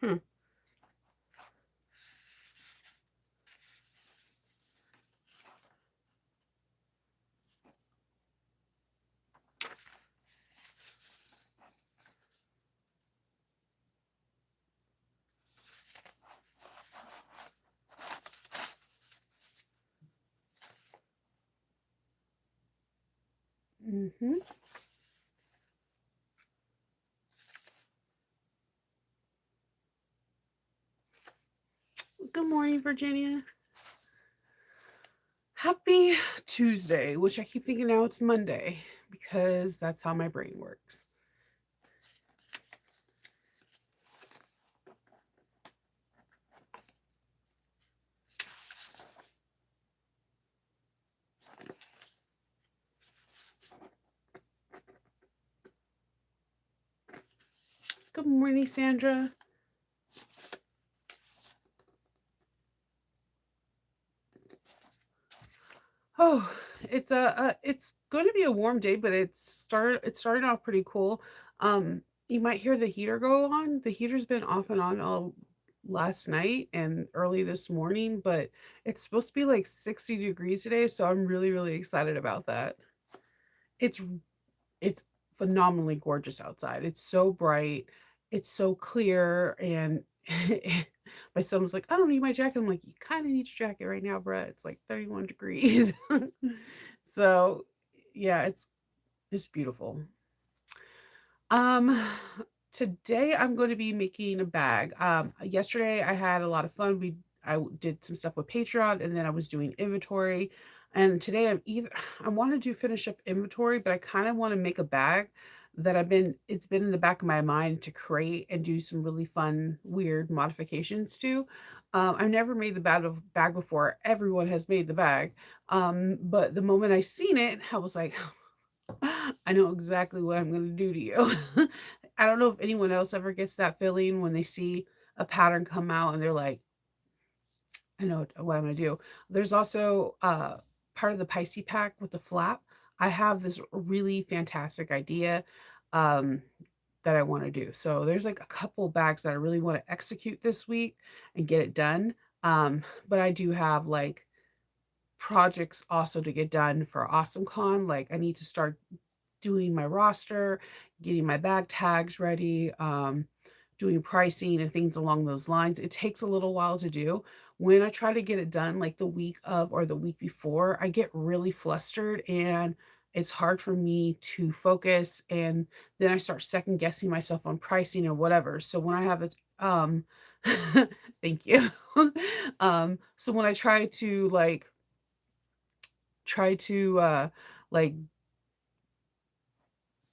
Hmm. Mm-hmm. Good morning, Virginia. Happy Tuesday, which I keep thinking now it's Monday because that's how my brain works. Good morning, Sandra. Oh, it's going to be a warm day, but it's starting off pretty cool. You might hear the heater go on. The heater's been off and on all last night and early this morning, but it's supposed to be like 60 degrees today, so I'm really, really excited about that. It's it's phenomenally gorgeous outside. It's so bright, it's so clear, and my son was like, "I don't need my jacket." I'm like, "You kinda need your jacket right now, bruh. It's like 31 degrees." So, yeah, it's beautiful. Um, Today I'm going to be making a bag. Yesterday I had a lot of fun. Did some stuff with Patreon, and then I was doing inventory. And today I want to do finish up inventory, but I kind of want to make a bag that it's been in the back of my mind to create and do some really fun, weird modifications to. I've never made the bag before. Everyone has made the bag. But the moment I seen it, I was like, I know exactly what I'm gonna do to you. I don't know if anyone else ever gets that feeling when they see a pattern come out and they're like, I know what I'm gonna do. There's also part of the Pisces pack with the flap. I have this really fantastic idea um, that I want to do. So there's like a couple bags that I really want to execute this week and get it done. But I do have like projects also to get done for AwesomeCon. Like I need to start doing my roster, getting my bag tags ready, doing pricing and things along those lines. It takes a little while to do. When I try to get it done like the week of or the week before, I get really flustered and it's hard for me to focus, and then I start second guessing myself on pricing or whatever. So when I have it thank you. So when I try to like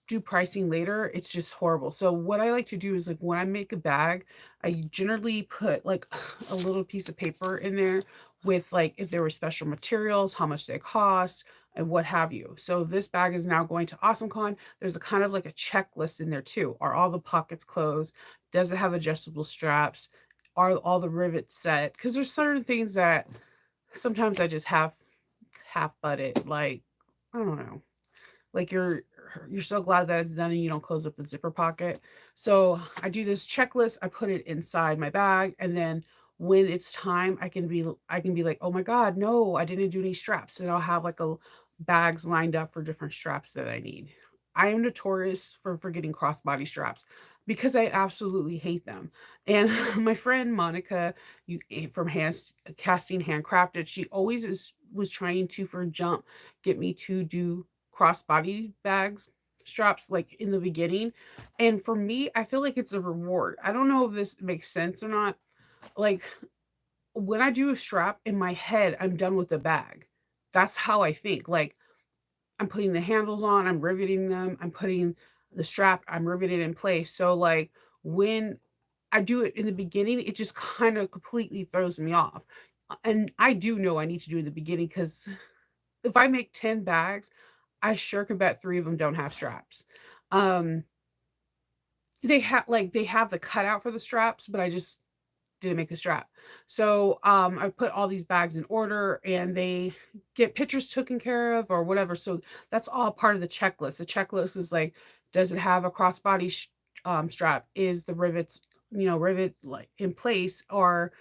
do pricing later, it's just horrible. So what I like to do is like when I make a bag, I generally put like a little piece of paper in there with like if there were special materials, how much they cost, and what have you. So this bag is now going to AwesomeCon. There's a kind of like a checklist in there too. Are all the pockets closed? Does it have adjustable straps? Are all the rivets set? Because there's certain things that sometimes I just half butted. Like I don't know, like you're so glad that it's done and you don't close up the zipper pocket. So I do this checklist, I put it inside my bag, and then when it's time, I can be like, oh my God, no, I didn't do any straps. And I'll have like a bags lined up for different straps that I need. I am notorious for forgetting crossbody straps because I absolutely hate them. And my friend Monica, from casting handcrafted, she always is was trying to for jump get me to do crossbody bags straps like in the beginning, and for me I feel like it's a reward. I don't know if this makes sense or not. Like when I do a strap in my head, I'm done with the bag. That's how I think. Like I'm putting the handles on, I'm riveting them, I'm putting the strap, I'm riveting in place. So like when I do it in the beginning, it just kind of completely throws me off. And I do know I need to do it in the beginning because if I make 10 bags, I sure could bet 3 of them don't have straps. Um, they have the cutout for the straps, but I just didn't make the strap. So, I put all these bags in order and they get pictures taken care of or whatever. So that's all part of the checklist. The checklist is like, does it have a crossbody strap? Is the rivets rivet like in place, or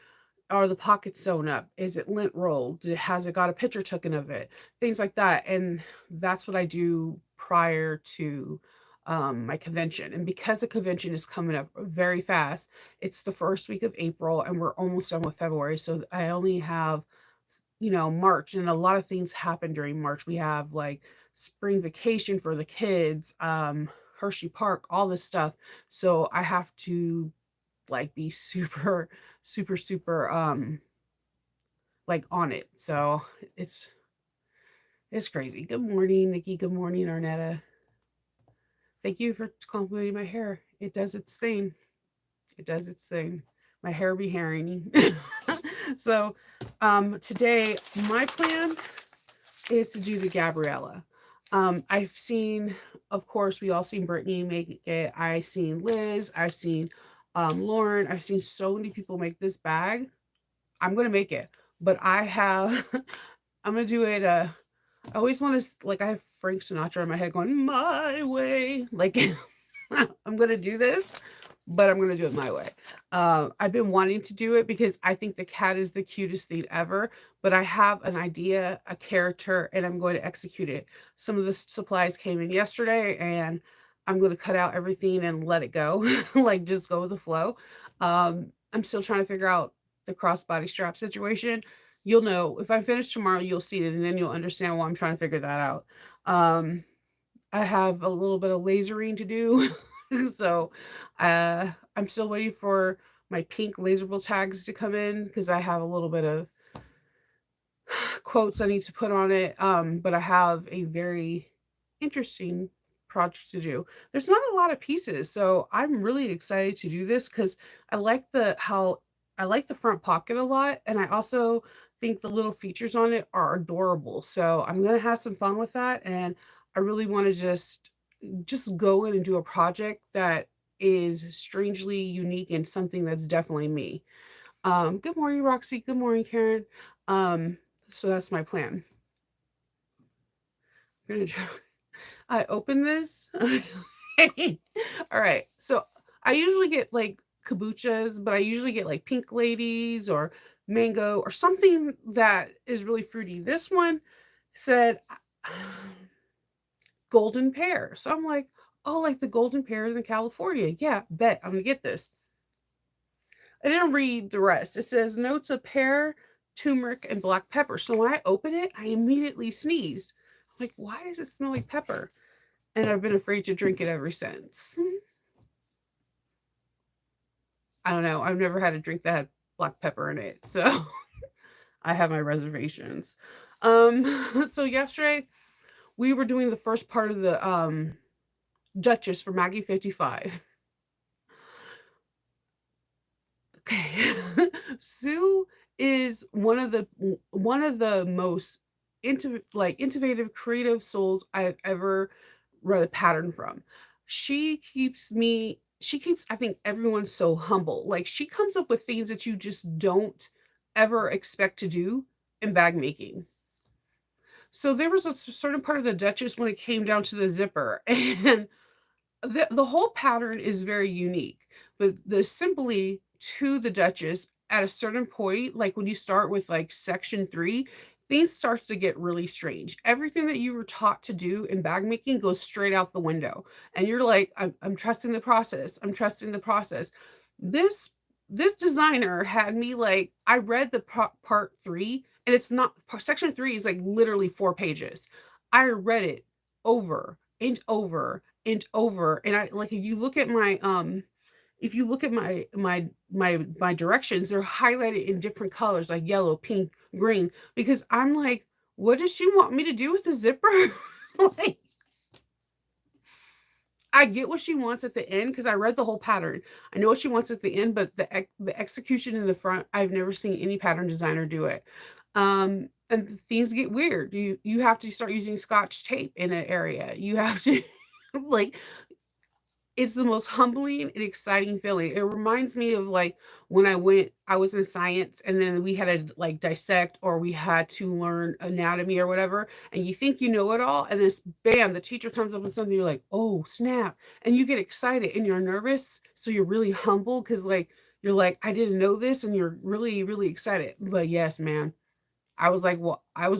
are the pockets sewn up? Is it lint rolled? Has it got a picture taken of it? Things like that. And that's what I do prior to my convention. And because the convention is coming up very fast, it's the first week of April and we're almost done with February. So I only have, March, and a lot of things happen during March. We have like spring vacation for the kids, Hershey Park, all this stuff. So I have to like be super, super, super like on it. So it's it's crazy. Good morning, Nikki. Good morning, Arnetta. Thank you for complimenting my hair. It does its thing. It does its thing. My hair be hairing. So today my plan is to do the Gabriella. I've seen, of course, we all seen Brittany make it. I've seen Liz. I've seen Lauren. I've seen so many people make this bag. I'm gonna make it, but I have. I'm gonna do it. I always want to like I have Frank Sinatra in my head going my way. Like I'm gonna do this, but I'm gonna do it my way. I've been wanting to do it because I think the cat is the cutest thing ever. But I have an idea, a character, and I'm going to execute it. Some of the supplies came in yesterday, and I'm going to cut out everything and let it go, like just go with the flow. I'm still trying to figure out the crossbody strap situation. You'll know if I finish tomorrow, you'll see it, and then you'll understand why I'm trying to figure that out. Um, I have a little bit of lasering to do. So, I'm still waiting for my pink laserable tags to come in because I have a little bit of quotes I need to put on it. But I have a very interesting project to do. There's not a lot of pieces, so I'm really excited to do this because I like the front pocket a lot, and I also think the little features on it are adorable. So I'm gonna have some fun with that, and I really want to just go in and do a project that is strangely unique and something that's definitely me. Good morning, Roxy. Good morning, Karen. So that's my plan. I'm gonna try. I open this. All right. So I usually get like kombuchas, but I usually get like pink ladies or mango or something that is really fruity. This one said golden pear. So I'm like, oh, like the golden pears in California. Yeah, bet I'm gonna get this. I didn't read the rest. It says notes of pear, turmeric, and black pepper. So when I open it, I immediately sneezed. I'm like, why does it smell like pepper? And I've been afraid to drink it ever since. I don't know. I've never had a drink that had black pepper in it. So I have my reservations. So yesterday we were doing the first part of the Duchess for Maggie 55. Okay. Sue is one of the most innovative creative souls I've ever read a pattern from. She keeps I think everyone so humble. Like she comes up with things that you just don't ever expect to do in bag making. So there was a certain part of the Duchess when it came down to the zipper, and the whole pattern is very unique. But the simply to the Duchess at a certain point, like when you start with like section 3, things start to get really strange. Everything that you were taught to do in bag making goes straight out the window. And you're like, I'm trusting the process. I'm trusting the process. This this designer had me like I read the part 3, and it's not section 3 is like literally 4 pages. I read it over and over and over, and I like if you look at my directions, they're highlighted in different colors like yellow, pink, green, because I'm like, what does she want me to do with the zipper? Like I get what she wants at the end because I read the whole pattern. I know what she wants at the end, but the execution in the front, I've never seen any pattern designer do it. And things get weird. You have to start using scotch tape in an area. You have to like It's the most humbling and exciting feeling. It reminds me of, like, when I was in science, and then we had to, like, dissect, or we had to learn anatomy or whatever, and you think you know it all, and this bam, the teacher comes up with something, you're like, "Oh, snap," and you get excited, and you're nervous, so you're really humble because, like, you're like, "I didn't know this," and you're really, really excited. But yes, man, I was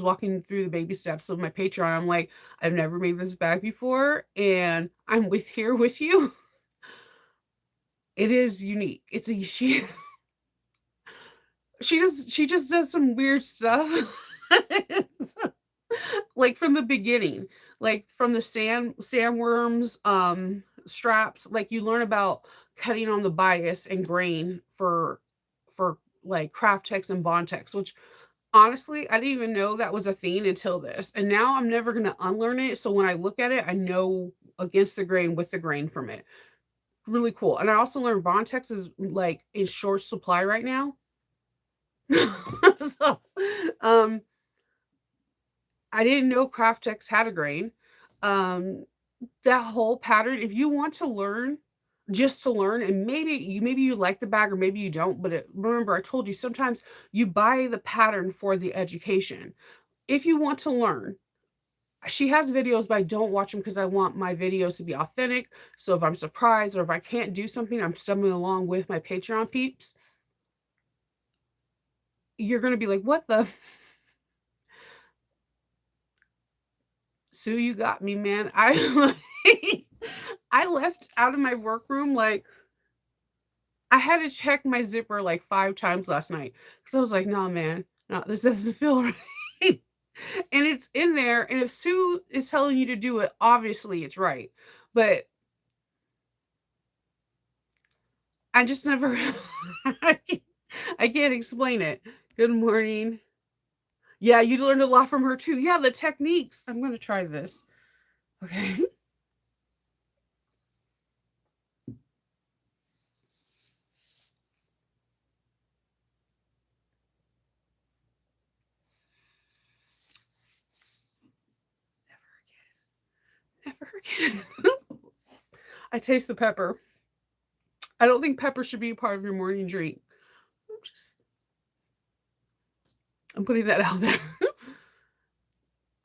walking through the baby steps of my Patreon. I'm like, "I've never made this bag before, and I'm here with you." It is unique. It's a she just does some weird stuff. Like, from the beginning, like, from the sandworms, straps, like, you learn about cutting on the bias and grain for, like, Craftex and Bondtex, which honestly, I didn't even know that was a thing until this, and now I'm never gonna unlearn it, so when I look at it, I know against the grain, with the grain from it. Really cool, and I also learned Bondtex is, like, in short supply right now. So, um, I didn't know Craftex had a grain. Um, that whole pattern, if you want to learn, just to learn, and maybe you like the bag or maybe you don't, but remember I told you sometimes you buy the pattern for the education. If you want to learn, she has videos, but I don't watch them because I want my videos to be authentic. So if I'm surprised or if I can't do something, I'm stumbling along with my Patreon peeps, you're gonna be like, "What the Sue, you got me, man." Like, I left out of my workroom, like, I had to check my zipper, like, 5 times last night because I was like, "No, man. No, this doesn't feel right." And it's in there, and if Sue is telling you to do it, obviously it's right. But I just never I can't explain it. Good morning. Yeah, you learned a lot from her too. Yeah, the techniques. I'm gonna try this. Okay. Never again. I taste the pepper. I don't think pepper should be a part of your morning drink. I'm just I'm putting that out there.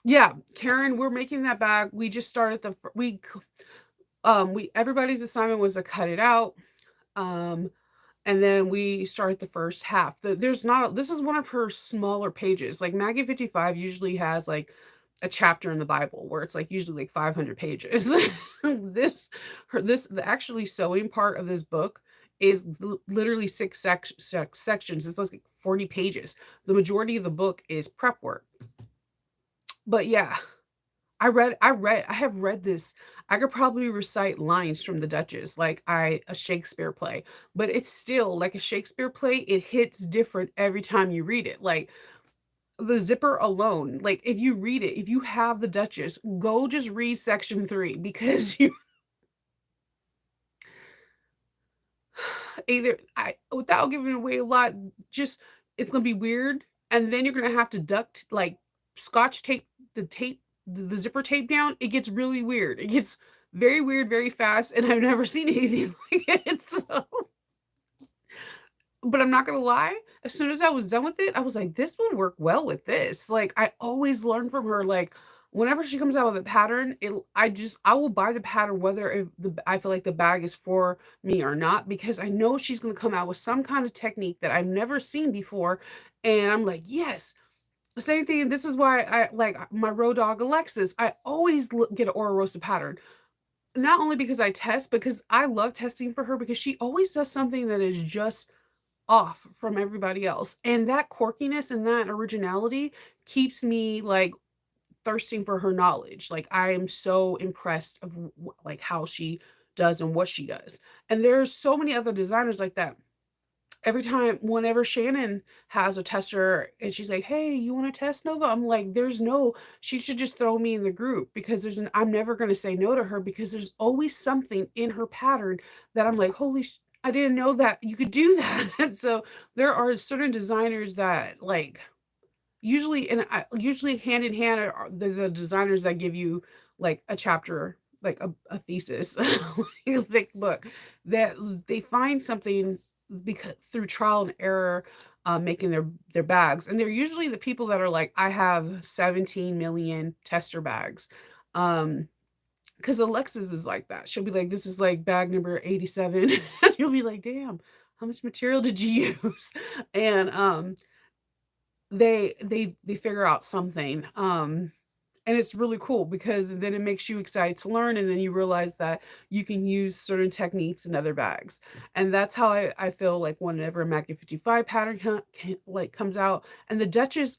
Yeah, Karen, we're making that bag. We just started the fir we everybody's assignment was to cut it out, um, and then we started the first half. There's not this is one of her smaller pages. Like, Maggie 55 usually has, like, a chapter in the Bible where it's, like, usually, like, 500 pages. The actually sewing part of this book is literally 6 sections. It's, like, 40 pages. The majority of the book is prep work. But yeah, I have read this. I could probably recite lines from The Duchess, like a Shakespeare play, but it's still like a Shakespeare play, it hits different every time you read it. Like, the zipper alone, like, if you read it, if you have The Duchess, go just read section 3 because you either I without giving away a lot, just it's gonna be weird, and then you're gonna have to scotch tape the zipper tape down. It gets really weird. It gets very weird very fast, and I've never seen anything like it, so but I'm not gonna lie, as soon as I was done with it, I was like, "This will work well with this." Like, I always learn from her, like, whenever she comes out with a pattern, I will buy the pattern whether if I feel like the bag is for me or not, because I know she's gonna come out with some kind of technique that I've never seen before, and I'm like, "Yes." Same thing, this is why I like, my road dog Alexis, I always get an Ora Rosa pattern. Not only because I test, because I love testing for her because she always does something that is just off from everybody else, and that quirkiness and that originality keeps me, like, thirsting for her knowledge. Like, I am so impressed of like, how she does and what she does, and there's so many other designers like that. Every time whenever Shannon has a tester and she's like, "Hey, you wanna test Nova?" I'm like, "There's no she should just throw me in the group because I'm never gonna say no to her because there's always something in her pattern that I'm like, "Holy I didn't know that you could do that." So, there are certain designers that, like, usually hand in hand are the designers that give you, like, a chapter like a thesis, like a thick book, that they find something because through trial and error, making their bags, and they're usually the people that are like, I have 17 million tester bags. Um, because Alexis is like that. She'll be like, "This is like bag number 87." And you'll be like, "Damn, how much material did you use?" And they figure out something. And it's really cool because then it makes you excited to learn, and then you realize that you can use certain techniques in other bags. And that's how I feel like whenever a Magna 55 pattern like comes out. And the Duchess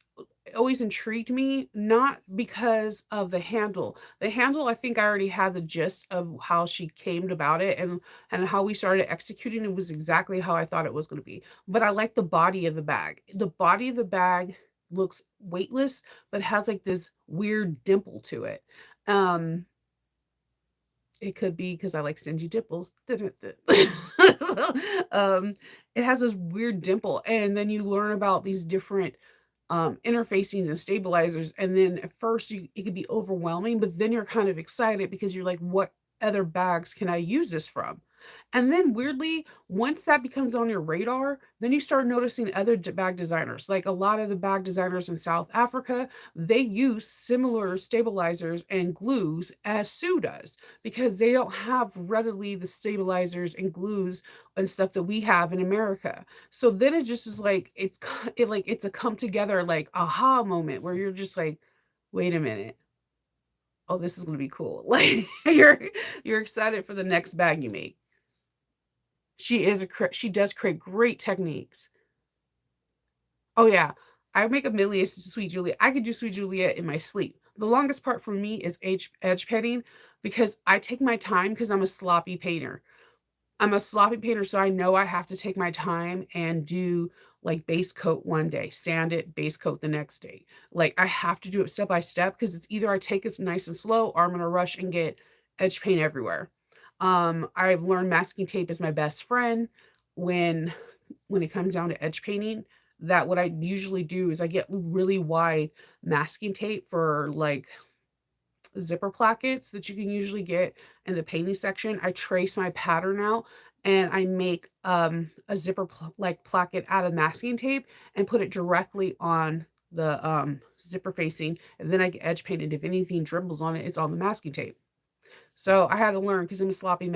always intrigued me, not because of the handle. The handle, I think I already had the gist of how she came about it, and how we started executing it was exactly how I thought it was going to be. But I like the body of the bag. The body of the bag looks weightless, but has like this weird dimple to it. Um, it could be because I like stingy dimples. So, it has this weird dimple, and then you learn about these different interfacings and stabilizers. And then at first, it could be overwhelming, but then you're kind of excited because you're like, what other bags can I use this from? And then weirdly, once that becomes on your radar, then you start noticing other bag designers. Like a lot of the bag designers in South Africa, they use similar stabilizers and glues as Sue does because they don't have readily the stabilizers and glues and stuff that we have in America. So then it just is like it's a come together like aha moment where you're just like, wait a minute. Oh, this is gonna be cool. Like you're excited for the next bag you make. She does create great techniques. Oh, yeah. I make a million Sweet Juliet. I could do Sweet Juliet in my sleep. The longest part for me is edge painting because I take my time because I'm a sloppy painter. I'm a sloppy painter, so I know I have to take my time and do, like, base coat one day, sand it, base coat the next day. Like, I have to do it step by step because it's either I take it nice and slow or I'm gonna rush and get edge paint everywhere. I've learned masking tape is my best friend when when it comes down to edge painting. That what I usually do is I get really wide masking tape for, like, zipper plackets that you can usually get in the painting section. I trace my pattern out and I make a zipper like placket out of masking tape and put it directly on the zipper facing, and then I get edge painted. If anything dribbles on it, it's on the masking tape. So I had to learn because I'm a sloppy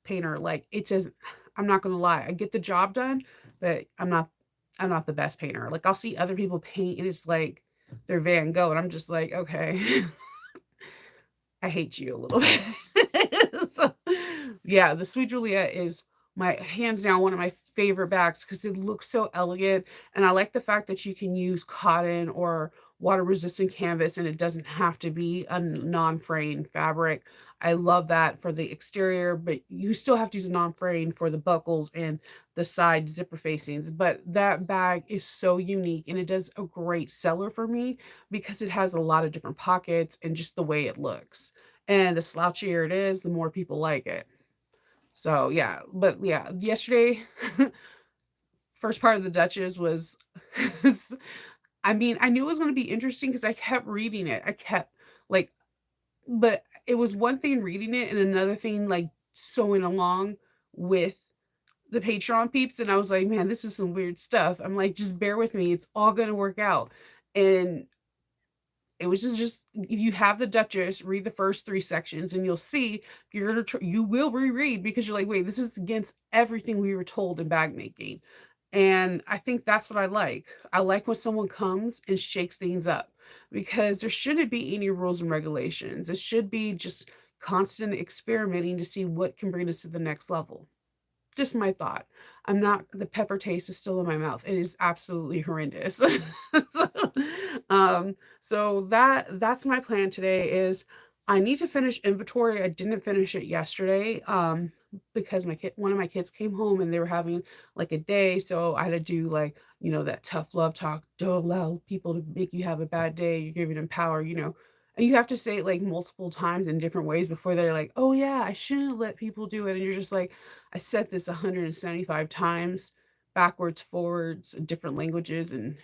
painter. Like it just, I'm not gonna lie, I get the job done, but I'm not the best painter. Like I'll see other people paint and it's like they're Van Gogh, and I'm just like, okay. I hate you a little bit. So, yeah, the Sweet Juliet is my hands down one of my favorite bags because it looks so elegant, and I like the fact that you can use cotton or water-resistant canvas, and it doesn't have to be a non-fraying fabric. I love that for the exterior, but you still have to use a non-fraying for the buckles and the side zipper facings, but that bag is so unique, and it does a great seller for me because it has a lot of different pockets and just the way it looks. And the slouchier it is, the more people like it. So yeah, but yeah, yesterday, first part of the Duchess was, I mean, I knew it was going to be interesting because I kept reading it. I kept like, but it was one thing reading it and another thing like sewing along with the Patreon peeps. And I was like, man, this is some weird stuff. I'm like, just bear with me. It's all going to work out. And it was just if you have the Duchess, read the first 3 sections and you'll see you're gonna you will reread because you're like, "Wait, this is against everything we were told in bag making." And I think that's what I like. I like when someone comes and shakes things up because there shouldn't be any rules and regulations. It should be just constant experimenting to see what can bring us to the next level. Just my thought. I'm not the pepper taste is still in my mouth. It is absolutely horrendous. So, that's my plan today is I need to finish inventory. I didn't finish it yesterday, because my kid one of my kids came home and they were having, like, a day, so I had to do, like, that tough love talk. "Don't allow people to make you have a bad day. You're giving them power," and you have to say it, like, multiple times in different ways before they're like, "Oh, yeah, I shouldn't let people do it," and you're just like, I said this 175 times, backwards, forwards, in different languages, and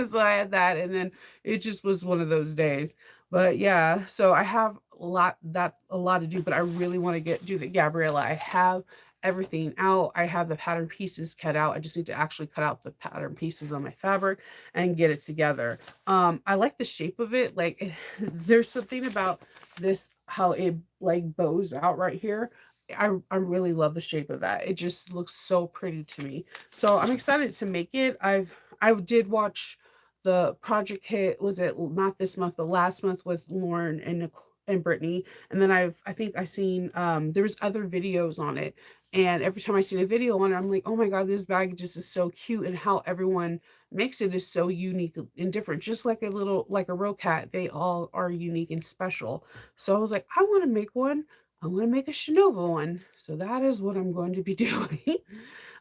so I had that, and then it just was one of those days. But yeah, so I have a lot to do, but I really wanna get do the Gabriella. I have everything out. I have the pattern pieces cut out. I just need to actually cut out the pattern pieces on my fabric and get it together. I like the shape of it. Like there's something about this how it like bows out right here. I really love the shape of that. It just looks so pretty to me. So I'm excited to make it. I did watch the project hit, was it not this month, but last month with Lauren and and Brittany. And then I think I seen there was other videos on it. And every time I see a video on it, I'm like, oh my God, this bag just is so cute. And how everyone makes it is so unique and different. Just like a little like a real cat, they all are unique and special. So I was like, I want to make one. I want to make a Shinova one. So that is what I'm going to be doing.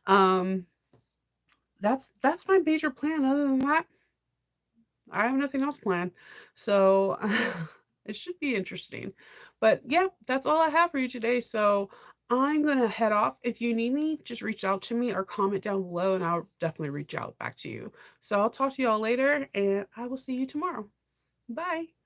um that's my major plan. Other than that, I have nothing else planned. So it should be interesting. But yeah, that's all I have for you today. So I'm going to head off. If you need me, just reach out to me or comment down below and I'll definitely reach out back to you. So I'll talk to you all later and I will see you tomorrow. Bye.